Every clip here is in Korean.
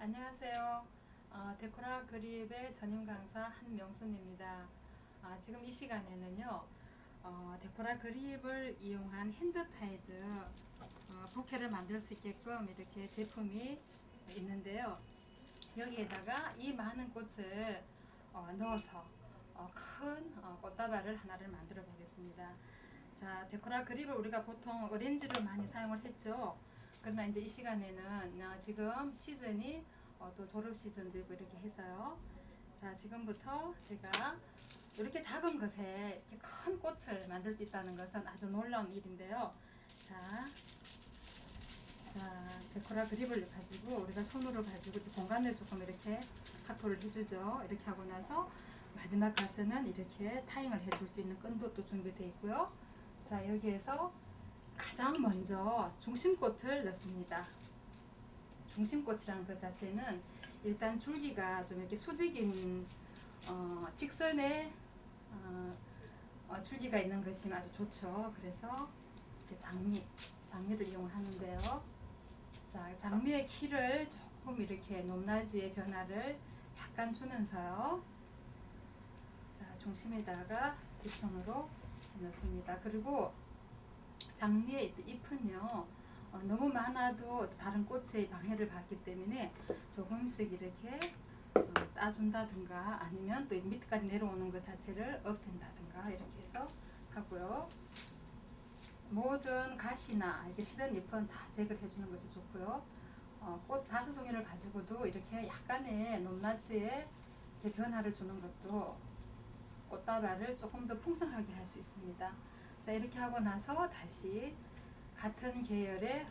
안녕하세요. 데코라 그립의 전임 강사 한명순입니다. 지금 이 시간에는요, 데코라 그립을 이용한 핸드타이드 부케를 만들 수 있게끔 이렇게 제품이 있는데요. 여기에다가 이 많은 꽃을 넣어서 큰 꽃다발을 하나를 만들어 보겠습니다. 자, 데코라 그립을 우리가 보통 오렌지를 많이 사용을 했죠. 그러나 이제 이 시간에는 지금 시즌이 또 졸업 시즌도 있고 이렇게 해서요. 자, 지금부터 제가 이렇게 작은 것에 이렇게 큰 꽃을 만들 수 있다는 것은 아주 놀라운 일인데요. 자, 데코라 그립을 가지고 우리가 손으로 가지고 공간을 조금 이렇게 확보를 해주죠. 이렇게 하고 나서 마지막 가서는 이렇게 타잉을 해줄 수 있는 끈도 또 준비되어 있고요. 자, 여기에서 가장 먼저 중심꽃을 넣습니다. 중심꽃이라는 것 자체는 일단 줄기가 좀 이렇게 수직인 직선의 줄기가 있는 것이 아주 좋죠. 그래서 이렇게 장미를 이용하는데요. 자, 장미의 키를 조금 이렇게 높낮이의 변화를 약간 주면서요. 자, 중심에다가 직선으로 넣습니다. 그리고 장미의 잎은요, 너무 많아도 다른 꽃의 방해를 받기 때문에 조금씩 이렇게 따준다든가 아니면 또 밑까지 내려오는 것 자체를 없앤다든가 이렇게 해서 하고요. 모든 가시나 이렇게 시든 잎은 다 제거를 해주는 것이 좋고요. 꽃 5송이를 가지고도 이렇게 약간의 높낮이의 변화를 주는 것도 꽃다발을 조금 더 풍성하게 할 수 있습니다. 자, 이렇게 하고 나서 다시 같은 계열의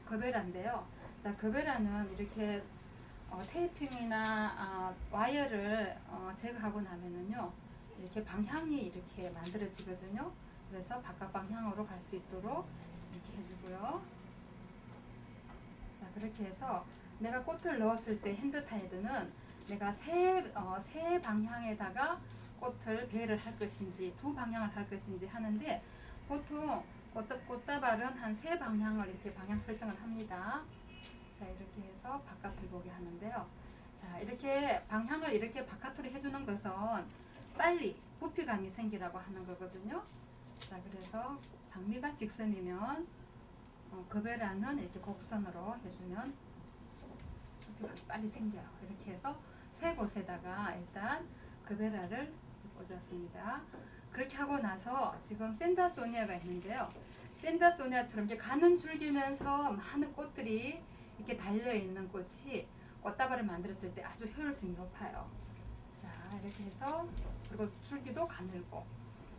거베라인데요. 자, 거베라는 이렇게 테이핑이나 와이어를 제거하고 나면은요, 이렇게 방향이 이렇게 만들어지거든요. 그래서 바깥 방향으로 갈 수 있도록 이렇게 해주고요. 자, 그렇게 해서 내가 꽃을 넣었을 때 핸드타이드는 내가 세 방향에다가 꽃을 배를 할 것인지 두 방향을 할 것인지 하는데 보통 꽃다발은 한 세 방향을 이렇게 방향 설정을 합니다. 자, 이렇게 해서 바깥을 보게 하는데요. 자, 이렇게 방향을 이렇게 바깥으로 해주는 것은 빨리 부피감이 생기라고 하는 거거든요. 자, 그래서 장미가 직선이면 거베라는 이렇게 곡선으로 해주면 부피감이 빨리 생겨요. 이렇게 해서 세 곳에다가 일단 거베라를 꽂았습니다. 그렇게 하고 나서 지금 센다소니아가 있는데요. 센다소니아처럼 이렇게 가는 줄기면서 많은 꽃들이 이렇게 달려있는 꽃이 꽃다발을 만들었을 때 아주 효율성이 높아요. 자, 이렇게 해서 그리고 줄기도 가늘고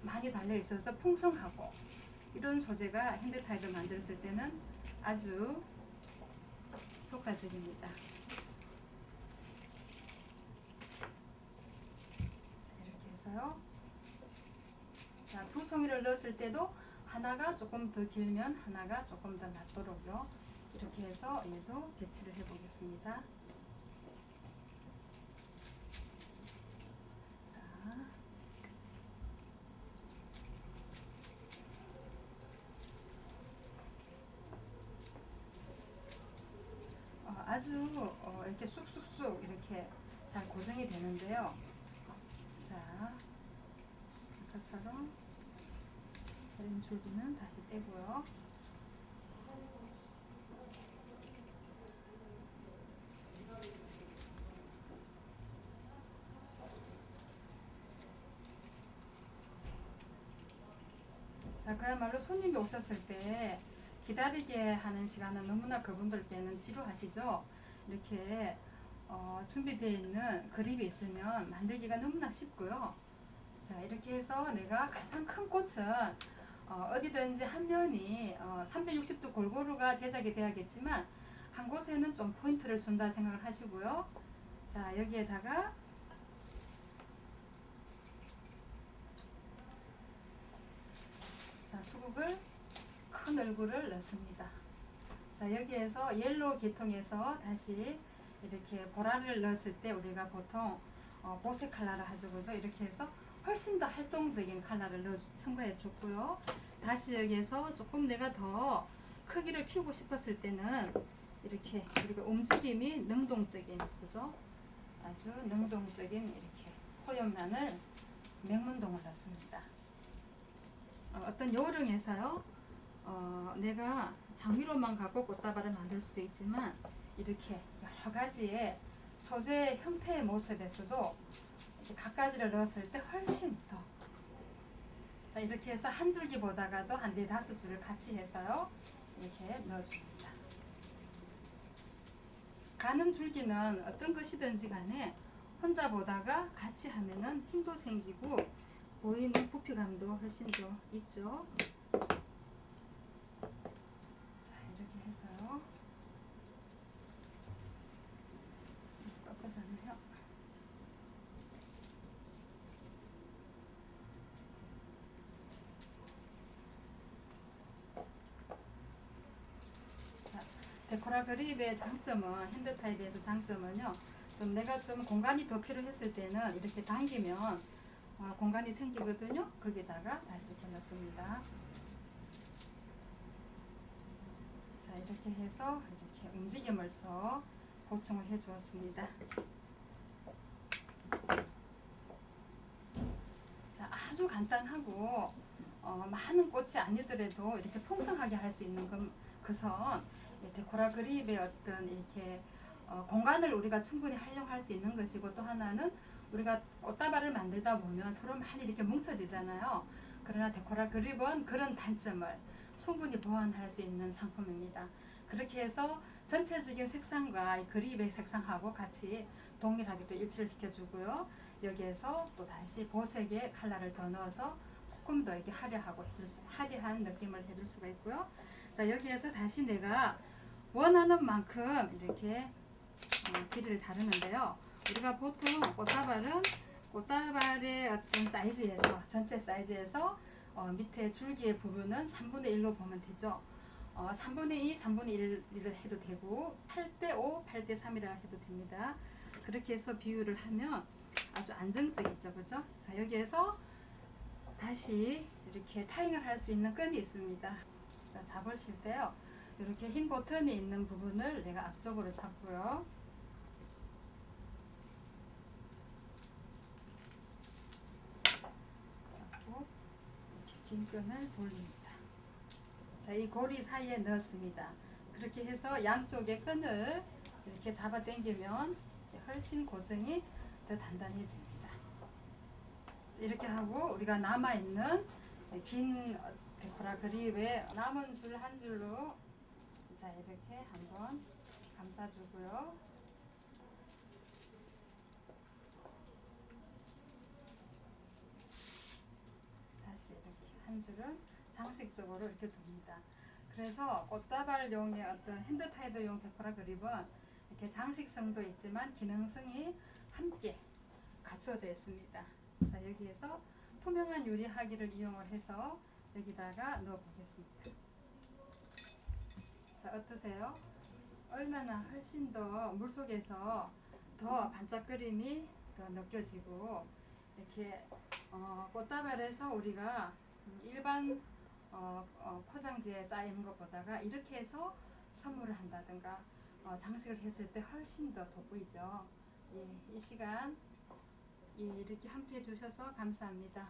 많이 달려있어서 풍성하고 이런 소재가 핸드타이드 만들었을 때는 아주 효과적입니다. 자, 이렇게 해서요. 자, 2송이를 넣었을 때도 하나가 조금 더 길면 하나가 조금 더 낮도록요. 이렇게 해서 얘도 배치를 해 보겠습니다. 자, 아주 이렇게 쑥쑥쑥 이렇게 잘 고정이 되는데요. 자, 아까처럼 자른 줄기는 다시 떼고요. 자, 그야말로 손님이 오셨을 때 기다리게 하는 시간은 너무나 그분들께는 지루하시죠. 이렇게 준비되어 있는 그립이 있으면 만들기가 너무나 쉽고요. 자, 이렇게 해서 내가 가장 큰 꽃은 어디든지 한 면이 360도 골고루가 제작이 돼야겠지만 한 곳에는 좀 포인트를 준다 생각을 하시고요. 자, 여기에다가 자, 수국을 큰 얼굴을 넣습니다. 자, 여기에서 옐로우 계통에서 다시 이렇게 보라를 넣었을 때 우리가 보통 보색 컬러를 하죠, 그죠? 이렇게 해서 훨씬 더 활동적인 컬러를 첨가해 줬고요. 다시 여기에서 조금 내가 더 크기를 키우고 싶었을 때는 이렇게 그리고 움직임이 능동적인 그죠? 아주 능동적인 이렇게 포연란을 맹문동을 넣습니다. 어떤 요령에서요. 내가 장미로만 갖고 꽃다발을 만들 수도 있지만 이렇게 여러 가지의 소재 형태의 모습에서도 이렇게 갖가지를 넣었을 때 훨씬 더 자, 이렇게 해서 한 줄기보다가도 한 4-5줄을 같이 해서요. 이렇게 넣어줍니다. 가는 줄기는 어떤 것이든지 간에 혼자 보다가 같이 하면은 힘도 생기고 보이는 부피감도 훨씬 더 있죠. 자, 이렇게 해서요. 꺾어서는요. 데코라 그립의 장점은 핸드타이드에서 장점은요. 좀 내가 좀 공간이 더 필요했을 때는 이렇게 당기면 공간이 생기거든요. 거기다가 다시 이렇게 넣습니다. 자, 이렇게 해서 이렇게 움직임을 좀 보충을 해 주었습니다. 자, 아주 간단하고 많은 꽃이 아니더라도 이렇게 풍성하게 할 수 있는 것은 데코라 그립의 어떤 이렇게 공간을 우리가 충분히 활용할 수 있는 것이고 또 하나는 우리가 꽃다발을 만들다 보면 서로 많이 이렇게 뭉쳐지잖아요. 그러나 데코라 그립은 그런 단점을 충분히 보완할 수 있는 상품입니다. 그렇게 해서 전체적인 색상과 이 그립의 색상하고 같이 동일하게 또 일치를 시켜주고요. 여기에서 또 다시 보색의 컬러를 더 넣어서 조금 더 이렇게 화려한 느낌을 해줄 수가 있고요. 자, 여기에서 다시 내가 원하는 만큼 이렇게 길이를 자르는데요. 우리가 보통 꽃다발의 어떤 사이즈에서 전체 사이즈에서 밑에 줄기의 부분은 3분의 1로 보면 되죠. 3분의 2, 3분의 1을 해도 되고 8대 5, 8대 3이라 해도 됩니다. 그렇게 해서 비율을 하면 아주 안정적이죠. 그죠? 자, 여기에서 다시 이렇게 타잉을 할 수 있는 끈이 있습니다. 자, 잡으실 때요. 이렇게 흰 버튼이 있는 부분을 내가 앞쪽으로 잡고요. 잡고 이렇게 긴 끈을 돌립니다. 자, 이 고리 사이에 넣었습니다. 그렇게 해서 양쪽의 끈을 이렇게 잡아 당기면 훨씬 고정이 더 단단해집니다. 이렇게 하고 우리가 남아있는 긴 데코라 그립의 남은 줄 한 줄로 자, 이렇게 한번 감싸주고요. 다시 이렇게 한 줄은 장식적으로 이렇게 둡니다. 그래서 꽃다발용의 어떤 핸드타이드용 데코라 그립은 이렇게 장식성도 있지만 기능성이 함께 갖추어져 있습니다. 자, 여기에서 투명한 유리하기를 이용을 해서 여기다가 넣어 보겠습니다. 자, 어떠세요? 얼마나 훨씬 더 물속에서 더 반짝거림이 더 느껴지고 이렇게 꽃다발에서 우리가 일반 포장지에 쌓이는 것보다가 이렇게 해서 선물을 한다든가 장식을 했을 때 훨씬 더 돋보이죠. 예, 이 시간 이렇게 함께 해주셔서 감사합니다.